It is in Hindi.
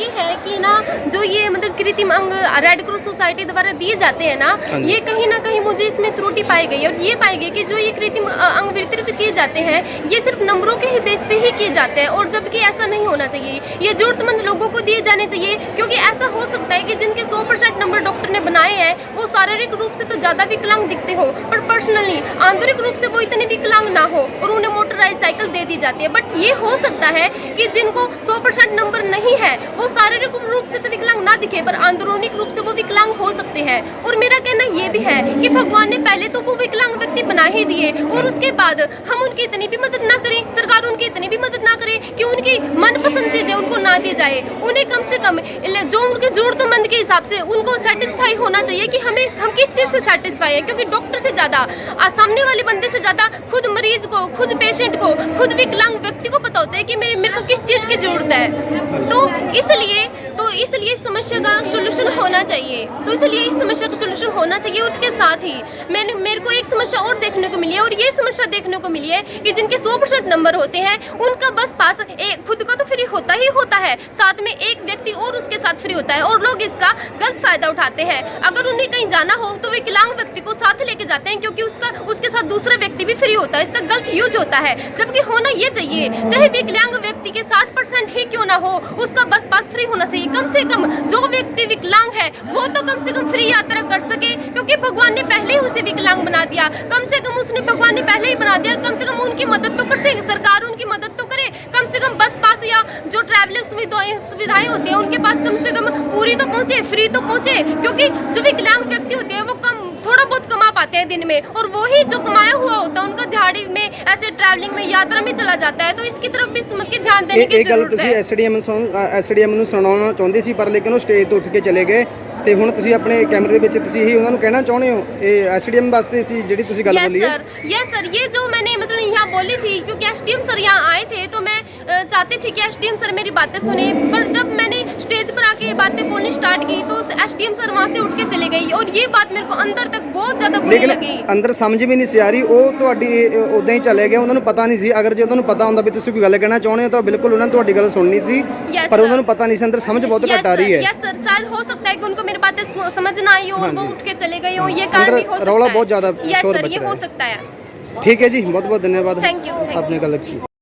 ये है कि ना जो ये मतलब कृत्रिम अंग रेड क्रॉस सोसाइटी द्वारा दिए जाते हैं ना, ये कहीं ना कहीं मुझे इसमें त्रुटि पाई गई और ये पाई गई कि जो ये कृत्रिम अंग वितरित किए जाते हैं ये सिर्फ नंबरों के ही बेस पे ही किए जाते हैं, और जबकि ऐसा नहीं होना चाहिए। ये जरूरतमंद लोगों को दिए जाने चाहिए, क्योंकि ऐसा हो सकता है कि जिनके 100% नंबर डॉक्टर ने बनाए हैं वो शारीरिक रूप से तो ज्यादा विकलांग दिखते हो, पर पर्सनली आंतरिक रूप से वो इतने विकलांग ना हो और उन्हें मोटराइज साइकिल दे दी जाती है। बट ये हो सकता है कि जिनको 100% नंबर नहीं है वो शारीरिक रूप से तो विकलांग ना दिखे पर आंतरिक रूप से वो विकलांग हो सकते हैं। और मेरा कहना ये भी है कि भगवान ने पहले तो वो विकलांग व्यक्ति बना ही दिए और उसके बाद हम उनकी इतनी भी मदद ना करें, सरकार उनकी इतनी भी मदद ना करे कि उनकी मनपसंद चीजें उनको ना दी जाए। उन्हें कम से कम जो उनके जरूरतमंद के हिसाब से उनको सेटिस्फाई होना चाहिए कि हम किस चीज से सेटिस्फाई है, क्योंकि डॉक्टर से ज्यादा सामने वाले बंदे से ज्यादा खुद मरीज को, खुद पेशेंट को, खुद विकलांग व्यक्ति को पता होता है कि मेरे को किस चीज की जरूरत है। तो इसलिए इस समस्या का सोल्यूशन होना चाहिए। और उसके साथ ही मेरे को एक समस्या और देखने को मिली है, और ये समस्या देखने को मिली है कि जिनके 100% नंबर होते हैं उनका बस पास खुद का तो फ्री होता ही होता है, साथ में एक व्यक्ति और उसके साथ फ्री होता है, और लोग इसका गलत फायदा उठाते हैं। अगर उन्हें कहीं जाना हो तो विकलांग व्यक्ति को साथ लेके जाते हैं, क्योंकि उसके साथ दूसरा व्यक्ति भी फ्री होता है। इसका गलत यूज होता है, जबकि होना ये चाहिए चाहे विकलांग व्यक्ति के 60% ही क्यों ना हो उसका बस पास फ्री होना चाहिए। कम से कम जो व्यक्ति विकलांग है वो तो कम से कम फ्री यात्रा कर सके, क्योंकि भगवान ने पहले ही उसे विकलांग बना दिया। कम से कम भगवान ने पहले ही बना दिया, कम से कम उनकी मदद तो कर सके, सरकार उनकी मदद तो करे। कम से कम बस पास या जो ट्रैवलिंग सुविधाएं होती है उनके पास कम से कम पूरी तो पहुंचे, फ्री तो पहुंचे, क्योंकि जो विकलांग व्यक्ति होते हैं वो थोड़ा बहुत कमा पाते हैं दिन में, और वो ही जो कमाया हुआ होता है उनका दिहाड़ी में ऐसे ट्रैवलिंग में यात्रा में चला जाता है। तो इसकी तरफ भी ध्यान देने की जरूरत है। ਐਸਡੀਐਮ ਨੂੰ ਸੁਣਾਉਣਾ ਚਾਹੁੰਦੇ ਸੀ ਪਰ ਲੇਕਿਨ ਉਹ ਸਟੇਜ ਤੋਂ ਉੱਠ ਕੇ ਚਲੇ ਗਏ, ਤੇ ਹੁਣ ਤੁਸੀਂ ਆਪਣੇ ਕੈਮਰੇ ਦੇ ਵਿੱਚ ਤੁਸੀਂ ਇਹੀ ਉਹਨਾਂ ਨੂੰ ਕਹਿਣਾ ਚਾਹੁੰਦੇ ਹੋ ਇਹ ਐਸਡੀਐਮ ਵਾਸਤੇ ਸੀ ਜਿਹੜੀ ਤੁਸੀਂ ਗੱਲ बोली है? यस सर, ये जो मैंने मतलब यहाँ बोली थी क्योंकि एसडीएम सर यहाँ आए थे तो मैं चाहती थी कि एसडीएम सर मेरी बातें सुने, पर जब मैंने स्टेज पर आके बातें बोलनी स्टार्ट की तो एसडीएम सर वहाँ से उठ के चले गई, और ये बात मेरे को अंदर तक बहुत ज्यादा बुरी लगी। ਅੰਦਰ ਸਮਝ ਵੀ ਨਹੀਂ ਸੀ ਆ ਰਹੀ, ਉਹ ਤੁਹਾਡੀ ਉਦਾਂ ਹੀ ਚਲੇ ਗਏ, ਉਹਨਾਂ ਨੂੰ ਪਤਾ ਨਹੀਂ ਸੀ। ਅਗਰ ਜੇ ਉਹਨਾਂ ਨੂੰ ਪਤਾ ਹੁੰਦਾ ਵੀ ਤੁਸੀਂ ਕੋਈ ਗੱਲ ਕਹਿਣਾ ਚਾਹੁੰਦੇ ਹੋ ਤਾਂ ਬਿਲਕੁਲ ਉਹਨਾਂ ਨੇ ਤੁਹਾਡੀ ਗੱਲ ਸੁਣਨੀ ਸੀ, ਪਰ ਉਹਨਾਂ ਨੂੰ ਪਤਾ नहीं ਸੀ। अंदर समझ बहुत घट आ रही है। यस सर, शायद हो सकता है कि उनको मेरी बातें समझ ना आई हो और वो उठ के चले गए हो, ये कारण भी हो सकता है। रौला बहुत ज्यादा यस सर, ये हो सकता है। ठीक है जी, बहुत बहुत धन्यवाद। Thank you. आपने गल रखी।